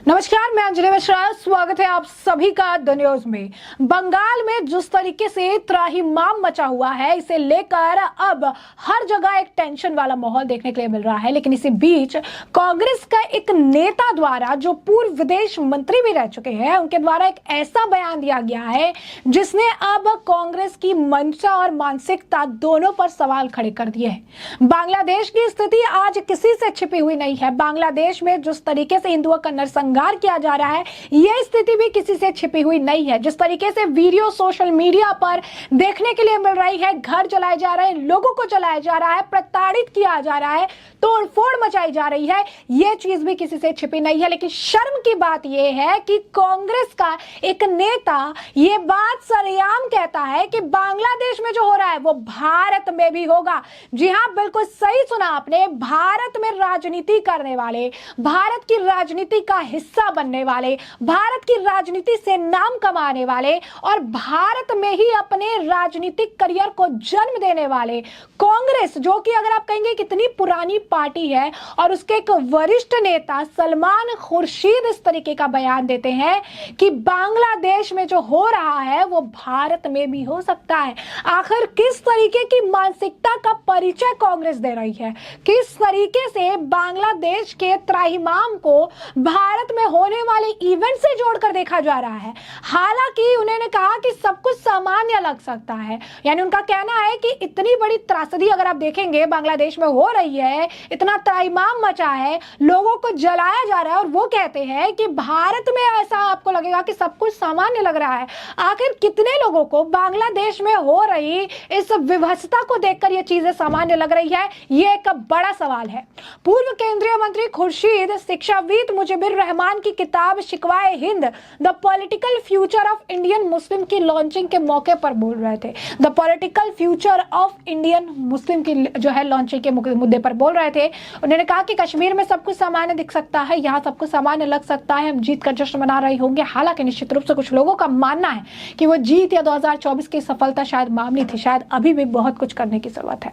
नमस्कार, मैं अंजलि मिश्रा। स्वागत है आप सभी का द न्यूज में। बंगाल में जिस तरीके से त्राहिमाम मचा हुआ है, इसे लेकर अब हर जगह एक टेंशन वाला माहौल देखने के लिए मिल रहा है। लेकिन इसी बीच कांग्रेस का एक नेता द्वारा, जो पूर्व विदेश मंत्री भी रह चुके हैं, उनके द्वारा एक ऐसा बयान दिया गया है जिसने अब कांग्रेस की मंशा और मानसिकता दोनों पर सवाल खड़े कर दिए हैं। बांग्लादेश की स्थिति आज किसी से छिपी हुई नहीं है। बांग्लादेश में जिस तरीके से हिंदुओं का नरसंहार किया जा रहा है, यह स्थिति भी किसी से छिपी हुई नहीं है। जिस तरीके से वीडियो सोशल मीडिया पर देखने के लिए मिल रही है, घर जलाए जा रहे हैं, लोगों को जलाया जा रहा है, प्रताड़ित किया जा रहा है, तोड़फोड़ मचाई जा रही है, यह चीज भी किसी से छिपी नहीं है। लेकिन शर्म की बात यह है कि कांग्रेस का एक नेता यह बात सरेआम कहता है कि बांग्लादेश में जो हो रहा है वो भारत में भी होगा। जी हां, बिल्कुल सही सुना आपने। भारत में राजनीति करने वाले, भारत की राजनीति का हिस्सा बनने वाले, भारत की राजनीति से नाम कमाने वाले और भारत में ही अपने राजनीतिक करियर को जन्म देने वाले कांग्रेस, जो कि अगर आप कहेंगे कितनी पुरानी पार्टी है, और उसके एक वरिष्ठ नेता सलमान खुर्शीद इस तरीके का बयान देते हैं कि बांग्लादेश में जो हो रहा है वो भारत में भी हो सकता है। आखिर किस तरीके की मानसिकता का परिचय कांग्रेस दे रही है? किस तरीके से बांग्लादेश के त्राहिमाम को भारत में होने वाले इवेंट से जोड़कर देखा जा रहा है? हालांकि उन्होंने कहा कि सब कुछ सामान्य लग सकता है। यानी उनका कहना है कि इतनी बड़ी त्रासदी अगर आप देखेंगे बांग्लादेश में हो रही है, इतना त्राहिमाम मचा है, लोगों को जलाया जा रहा है, और वो कहते हैं कि भारत में ऐसा आपको लगेगा कि सब कुछ सामान्य लग रहा है। आखिर कितने लोगों को बांग्लादेश में हो रही इस विभत्सता को देखकर ये चीजें सामान्य लग रही है? ये एक बड़ा सवाल है। पूर्व केंद्रीय मंत्री खुर्शीद शिक्षाविद मुजीबुर रहमान की किताब Shikwae Hind the political future of Indian Muslim की लॉन्चिंग के मौके पर बोल रहे थे। The political future of Indian Muslim की जो है लॉन्चिंग के मुद्दे पर बोल रहे थे। उन्होंने कहा कि कश्मीर में सब कुछ सामान्य दिख सकता है, यहाँ सब कुछ सामान्य लग सकता है, हम जीत का जश्न मना रहे होंगे। हालांकि निश्चित रूप से कुछ लोगों का मानना है कि वो जीत या 2024 की सफलता शायद मामूली थी, शायद अभी भी बहुत कुछ करने की जरूरत है।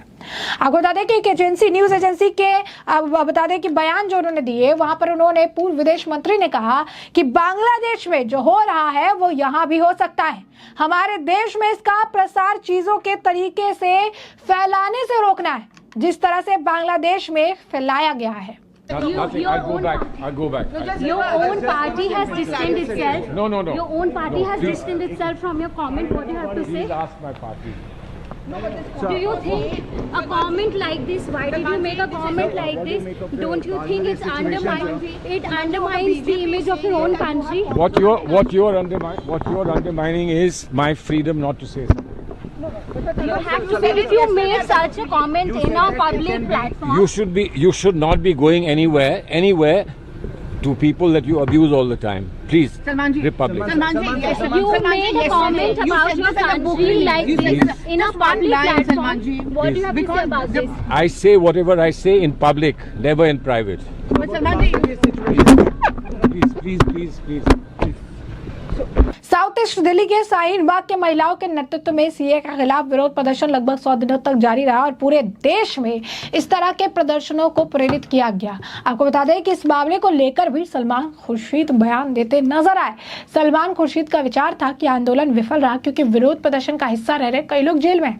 आपको बता दें कि एक एजेंसी, न्यूज एजेंसी के बता दें कि बयान जो उन्होंने दिए, वहां पर उन्होंने पूर्व विदेश मंत्री ने कहा कि बांग्लादेश में जो हो रहा है वो यहां भी हो सकता है। हमारे देश में इसका प्रसार चीजों के तरीके से फैलाने से रोकना है, जिस तरह से बांग्लादेश में फैलाया गया है। Nothing. I'll go back. Your own party has distanced itself. No. Your own party has distanced itself from your comment. What do you have to say? Please ask my party. Do you think a comment like this? Why did you make a comment like this? Don't you think it undermines the image of your own country? What you're undermining is my freedom not to say something. You have to say if you made such a comment in a public platform. You should not be going anywhere to people that you abuse all the time. Please, Republic. You made a comment about your country like this in a public platform. What do you have to say about this? I say whatever I say in public, never in private. Please. South east Delhi के शाहीन बाग के महिलाओं के नेतृत्व में CA के खिलाफ विरोध प्रदर्शन लगभग 100 दिनों तक जारी रहा और पूरे देश में इस तरह के प्रदर्शनों को प्रेरित किया गया। आपको बता दें कि इस मामले को लेकर भी सलमान खुर्शीद बयान देते नजर आए। सलमान खुर्शीद का विचार था कि आंदोलन विफल रहा क्योंकि विरोध प्रदर्शन का हिस्सा रह रहे कई लोग जेल में।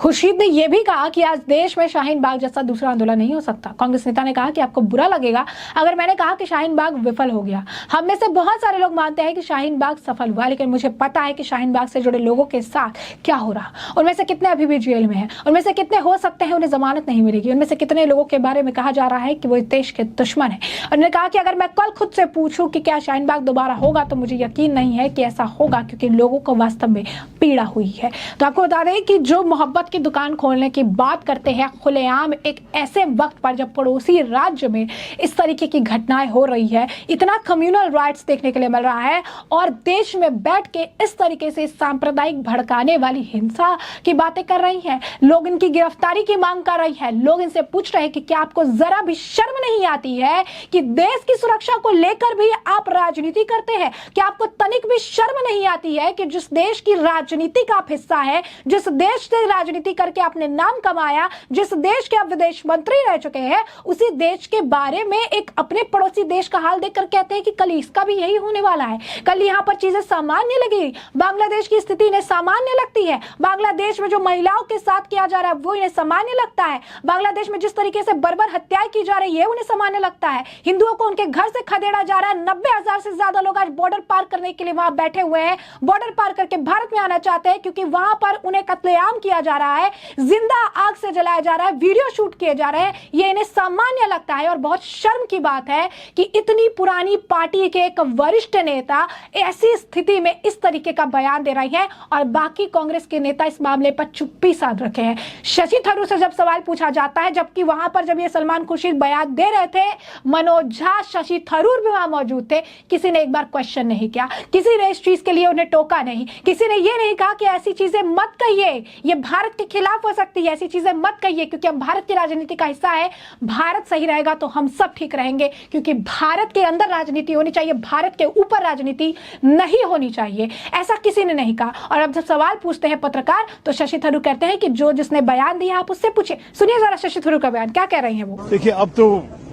खुर्शीद ने यह भी कहा कि आज देश में शाहीन बाग जैसा दूसरा आंदोलन नहीं हो सकता। कांग्रेस नेता ने कहा कि आपको बुरा लगेगा अगर मैंने कहा कि शाहीन बाग विफल हो गया। हम में से बहुत सारे लोग मानते हैं कि शाहीन बाग सफल हुआ, लेकिन मुझे पता है कि शाहीन बाग से जुड़े लोगों के साथ क्या हो रहा। उनमें से कितने अभी भी जेल में हैं, उनमें से कितने हो सकते हैं उन्हें जमानत नहीं मिलेगी, उनमें से कितने लोगों के बारे में कहा जा रहा है कि वो देश के दुश्मन है। उन्होंने कहा कि अगर मैं कल खुद से पूछूं कि क्या शाहीन बाग दोबारा होगा तो मुझे यकीन नहीं है कि ऐसा होगा, क्योंकि लोगों को वास्तव में पीड़ा हुई है। तो आपको बता दें कि जो मोहब्बत की दुकान खोलने की बात करते हैं खुलेआम एक ऐसे वक्त पर जब पड़ोसी राज्य में इस तरीके की घटनाएं हो रही है, इतना कम्युनल राइट्स देखने के लिए मिल रहा है, और देश में बैठ के इस तरीके से सांप्रदायिक भड़काने वाली हिंसा की बातें कर रही हैं, लोग इनकी गिरफ्तारी की मांग कर रही है। लोग इनसे पूछ रहे हैं कि क्या आपको जरा भी शर्म नहीं आती है कि देश की सुरक्षा को लेकर भी आप राजनीति करते हैं? क्या आपको तनिक भी शर्म नहीं आती है कि जिस देश की राजनीति का आप हिस्सा है, जिस देश से राजनीति करके आपने नाम कमाया, जिस देश के आप विदेश मंत्री रह चुके हैं, उसी देश के बारे में एक अपने पड़ोसी देश का हाल देखकर कहते हैं कि कल इसका भी यही होने वाला है। कल यहाँ पर चीजें सामान्य लगी, बांग्लादेश की स्थिति इन्हें सामान्य लगती है, बांग्लादेश में जो महिलाओं के साथ किया जा रहा है वो इन्हें सामान्य लगता है, बांग्लादेश में जिस तरीके से बर्बर हत्याएं की जा रही है उन्हें सामान्य लगता है, हिंदुओं को उनके घर से खदेड़ा जा रहा है। 90,000 से ज्यादा लोग आज बॉर्डर पार करने के लिए वहां बैठे हुए हैं, बॉर्डर पार करके भारत में आना चाहते हैं क्योंकि वहां पर उन्हें कत्लेआम किया जा रहा है, जिंदा आग से जलाया जा रहा है, वीडियो शूट किए जा रहे हैं। ये इन्हें सामान्य लगता है और बहुत शर्म की बात है कि इतनी पुरानी पार्टी के एक वरिष्ठ नेता ऐसी स्थिति में इस तरीके का बयान दे रही है और बाकी कांग्रेस के नेता इस मामले पर चुप्पी साध रखे हैं। शशि थरूर से जब सवाल पूछा जाता है, जबकि वहां पर जब ये सलमान खुर्शीद बयान दे रहे थे, मनोज झा, शशि थरूर भी वहां मौजूद थे, किसी ने एक बार क्वेश्चन नहीं किया, किसी ने इस चीज के लिए उन्हें टोका नहीं, किसी ने ये नहीं कहा कि ऐसी चीजें मत कहिए, ये भारत के खिलाफ हो सकती है, ऐसी चीजें मत कहिए क्योंकि हम भारत की राजनीति का हिस्सा है, भारत सही रहेगा तो हम सब ठीक रहेंगे, क्योंकि भारत के अंदर राजनीति होनी चाहिए, भारत के ऊपर राजनीति नहीं होनी चाहिए। ऐसा किसी ने नहीं कहा। और अब जब सवाल पूछते हैं पत्रकार तो शशि थरूर कहते हैं कि जो जिसने बयान दिया आप उससे पूछे। सुनिए जरा शशि थरूर का बयान, क्या कह रही है वो। देखिए, अब तो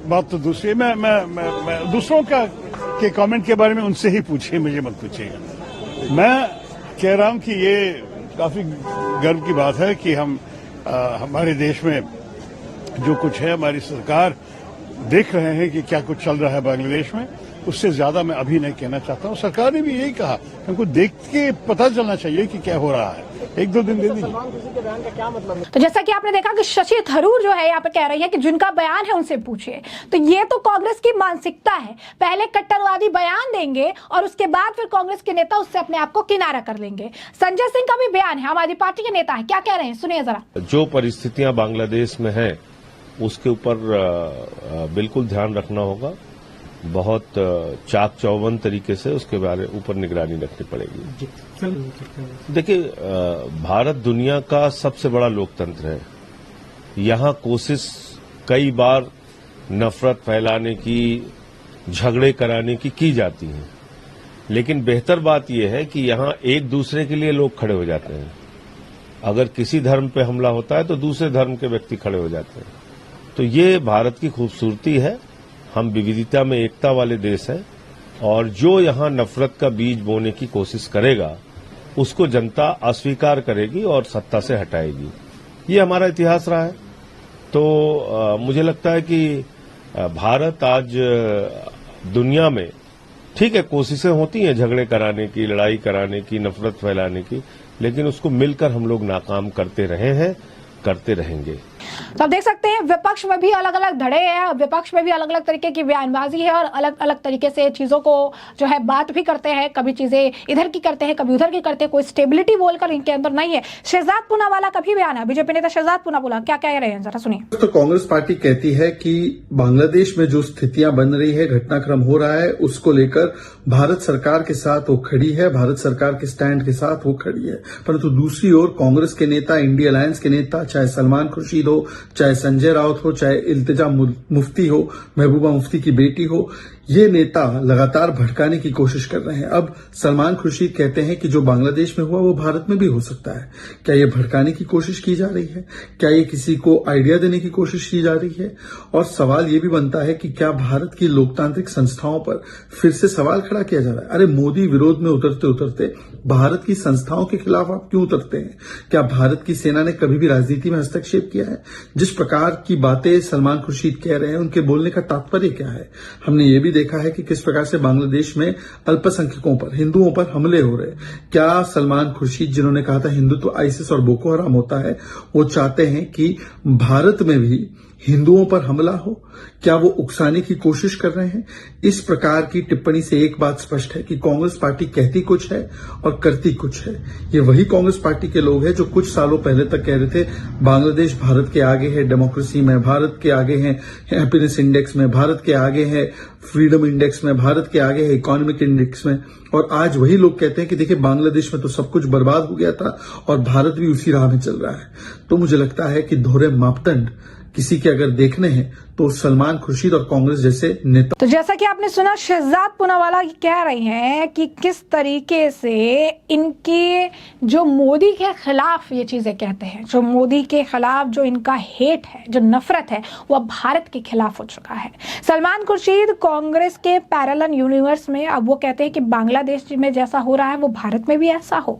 बात तो दूसरी है। मैं दूसरों के कमेंट के बारे में उनसे ही पूछिए, मुझे मत पूछिएगा। मैं कह रहा हूं कि ये काफी गर्व की बात है कि हम हमारे देश में जो कुछ है, हमारी सरकार देख रहे हैं कि क्या कुछ चल रहा है बांग्लादेश में। उससे ज्यादा मैं अभी नहीं कहना चाहता हूं। सरकार ने भी यही कहा, हमको देख के पता चलना चाहिए कि क्या हो रहा है। 1-2 दिन दे दीजिए। तो जैसा कि आपने देखा कि शशि थरूर जो है यहाँ पे कह रही है कि जिनका बयान है उनसे पूछिए। तो ये तो कांग्रेस की मानसिकता है, पहले कट्टरवादी बयान देंगे और उसके बाद फिर कांग्रेस के नेता उससे अपने आप को किनारा कर लेंगे। संजय सिंह का भी बयान है, आम आदमी पार्टी के नेता है, क्या कह रहे हैं सुनिए जरा। जो परिस्थितियां बांग्लादेश में हैं उसके ऊपर बिल्कुल ध्यान रखना होगा, बहुत चाक चौबंद तरीके से उसके बारे ऊपर निगरानी रखनी पड़ेगी। देखिए, भारत दुनिया का सबसे बड़ा लोकतंत्र है। यहाँ कोशिश कई बार नफरत फैलाने की, झगड़े कराने की जाती है, लेकिन बेहतर बात यह है कि यहाँ एक दूसरे के लिए लोग खड़े हो जाते हैं। अगर किसी धर्म पे हमला होता है तो दूसरे धर्म के व्यक्ति खड़े हो जाते हैं। तो ये भारत की खूबसूरती है। हम विविधता में एकता वाले देश हैं और जो यहाँ नफरत का बीज बोने की कोशिश करेगा उसको जनता अस्वीकार करेगी और सत्ता से हटाएगी। ये हमारा इतिहास रहा है। तो मुझे लगता है कि भारत आज दुनिया में, ठीक है, कोशिशें होती हैं झगड़े कराने की, लड़ाई कराने की, नफरत फैलाने की, लेकिन उसको मिलकर हम लोग नाकाम करते रहे हैं, करते रहेंगे। तो आप देख सकते हैं विपक्ष में भी अलग अलग धड़े हैं, विपक्ष में भी अलग अलग तरीके की बयानबाजी है और अलग अलग तरीके से चीजों को जो है बात भी करते हैं। कभी चीजें इधर की करते हैं, कभी उधर की करते हैं, कोई स्टेबिलिटी बोलकर इनके अंदर नहीं है। शहजाद पूनावाला का भी बयान है, बीजेपी नेता शहजाद पूनावाला क्या कह रहे हैं जरा सुनिए। तो कांग्रेस पार्टी कहती है कि बांग्लादेश में जो स्थितियां बन रही है, घटनाक्रम हो रहा है, उसको लेकर भारत सरकार के साथ वो खड़ी है, भारत सरकार के स्टैंड के साथ वो खड़ी है। परंतु दूसरी ओर कांग्रेस के नेता, इंडिया अलायंस के नेता, चाहे सलमान खुर्शीद हो, चाहे संजय राउत हो, चाहे इल्तिजा मुफ्ती हो, महबूबा मुफ्ती की बेटी हो, ये नेता लगातार भटकाने की कोशिश कर रहे हैं। अब सलमान खुर्शीद कहते हैं कि जो बांग्लादेश में हुआ वो भारत में भी हो सकता है। क्या ये भटकाने की कोशिश की जा रही है? क्या ये किसी को आइडिया देने की कोशिश की जा रही है? और सवाल ये भी बनता है कि क्या भारत की लोकतांत्रिक संस्थाओं पर फिर से सवाल खड़ा किया जा रहा है? अरे मोदी विरोध में उतरते उतरते भारत की संस्थाओं के खिलाफ आप क्यों उतरते हैं? क्या भारत की सेना ने कभी भी राजनीति में हस्तक्षेप किया है? जिस प्रकार की बातें सलमान खुर्शीद कह रहे हैं, उनके बोलने का तात्पर्य क्या है? हमने ये भी देखा है कि किस प्रकार से बांग्लादेश में अल्पसंख्यकों पर, हिंदुओं पर हमले हो रहे हैं। क्या सलमान खुर्शीद, जिन्होंने कहा था हिंदुत्व आईसिस और बोको हराम होता है, वो चाहते हैं कि भारत में भी हिंदुओं पर हमला हो? क्या वो उकसाने की कोशिश कर रहे हैं? इस प्रकार की टिप्पणी से एक बात स्पष्ट है कि कांग्रेस पार्टी कहती कुछ है और करती कुछ है। ये वही कांग्रेस पार्टी के लोग हैं जो कुछ सालों पहले तक कह रहे थे बांग्लादेश भारत के आगे है डेमोक्रेसी में, भारत के आगे है हैप्पीनेस इंडेक्स में, भारत के आगे है फ्रीडम इंडेक्स में, भारत के आगे है इकोनॉमिक इंडेक्स में। और आज वही लोग कहते हैं कि देखिए बांग्लादेश में तो सब कुछ बर्बाद हो गया था और भारत भी उसी राह में चल रहा है। तो मुझे लगता है कि दोहरे मापदंड किसी के अगर देखने हैं तो सलमान खुर्शीद और कांग्रेस जैसे नेता। तो जैसा कि आपने सुना, शहजाद पूनावाला कह रही हैं कि किस तरीके से इनके जो मोदी के खिलाफ ये चीजें कहते हैं, जो मोदी के खिलाफ जो इनका हेट है, जो नफरत है, वो अब भारत के खिलाफ हो चुका है। सलमान खुर्शीद कांग्रेस के पैरेलल यूनिवर्स में अब वो कहते हैं कि बांग्लादेश में जैसा हो रहा है वो भारत में भी ऐसा हो।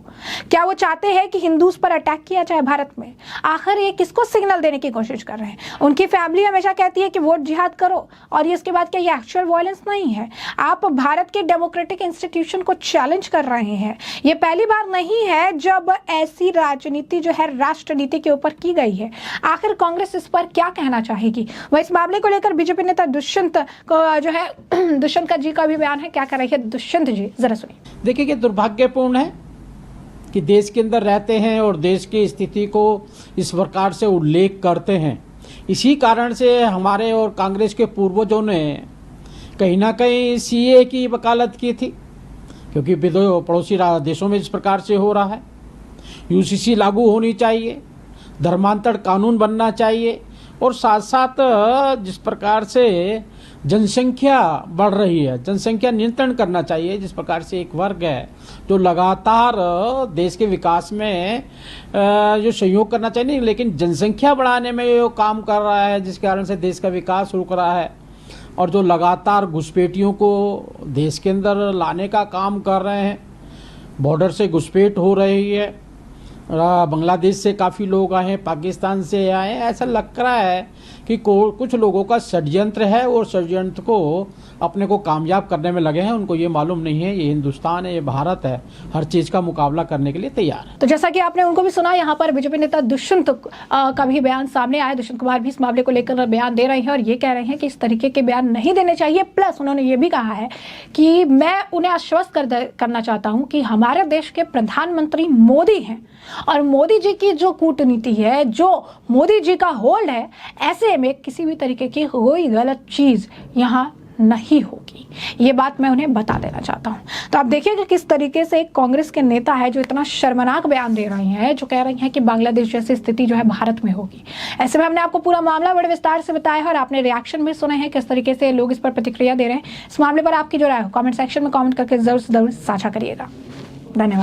क्या वो चाहते हैं कि हिंदूज पर अटैक किया जाए भारत में? आखिर ये किसको सिग्नल देने की कोशिश कर रहे हैं? उनकी फैमिली हमेशा कहती है कि वोट जिहाद करो, और ये इसके बाद क्या ये एक्चुअल वायलेंस नहीं है? आप भारत के डेमोक्रेटिक इंस्टीट्यूशन को चैलेंज कर रहे हैं। ये पहली बार नहीं है जब ऐसी राजनीति जो है राष्ट्र नीति के ऊपर की गई है। आखिर कांग्रेस इस पर क्या कहना चाहेगी? वह इस मामले को लेकर बीजेपी नेता दुष्यंत को जो है दुष्यंत का जी का भी बयान है, क्या कर रही है दुष्यंत जी, जरा सुनिए। देखिए कि दुर्भाग्यपूर्ण है कि देश के अंदर रहते हैं और देश की स्थिति को इस प्रकार से उल्लेख करते हैं। इसी कारण से हमारे और कांग्रेस के पूर्वजों ने कहीं ना कहीं सीए की वकालत की थी, क्योंकि पड़ोसी देशों में इस प्रकार से हो रहा है। यूसीसी लागू होनी चाहिए, धर्मांतरण कानून बनना चाहिए, और साथ साथ जिस प्रकार से जनसंख्या बढ़ रही है, जनसंख्या नियंत्रण करना चाहिए। जिस प्रकार से एक वर्ग है जो लगातार देश के विकास में जो सहयोग करना चाहिए, लेकिन जनसंख्या बढ़ाने में जो काम कर रहा है, जिस कारण से देश का विकास रुक रहा है, और जो लगातार घुसपैठियों को देश के अंदर लाने का काम कर रहे हैं। बॉर्डर से घुसपैठ हो रही है, बांग्लादेश से काफ़ी लोग आए हैं, पाकिस्तान से आए हैं। ऐसा लग रहा है कि कुछ लोगों का षड्यंत्र है, और षड्यंत्र को अपने को कामयाब करने में लगे हैं। उनको ये मालूम नहीं है ये हिंदुस्तान है, ये भारत है, हर चीज़ का मुकाबला करने के लिए तैयार है। तो जैसा कि आपने उनको भी सुना, यहाँ पर बीजेपी नेता दुष्यंत का भी बयान सामने आया। दुष्यंत कुमार भी इस मामले को लेकर बयान दे रहे हैं, और ये कह रहे हैं कि इस तरीके के बयान नहीं देने चाहिए। प्लस उन्होंने ये भी कहा है कि मैं उन्हें आश्वस्त करना चाहता हूँ कि हमारे देश के प्रधानमंत्री मोदी हैं, और मोदी जी की जो कूटनीति है, जो मोदी जी का होल्ड है, ऐसे में किसी भी तरीके की कोई गलत चीज यहाँ नहीं होगी। ये बात मैं उन्हें बता देना चाहता हूँ। तो आप देखिए कि किस तरीके से एक कांग्रेस के नेता है जो इतना शर्मनाक बयान दे रही हैं, जो कह रही हैं कि बांग्लादेश जैसी स्थिति जो है भारत में होगी। ऐसे में हमने आपको पूरा मामला बड़े विस्तार से बताया है, और आपने रिएक्शन भी सुने हैं किस तरीके से लोग इस पर प्रतिक्रिया दे रहे हैं। इस मामले पर आपकी जो राय हो कमेंट सेक्शन में कमेंट करके जरूर साझा करिएगा। धन्यवाद।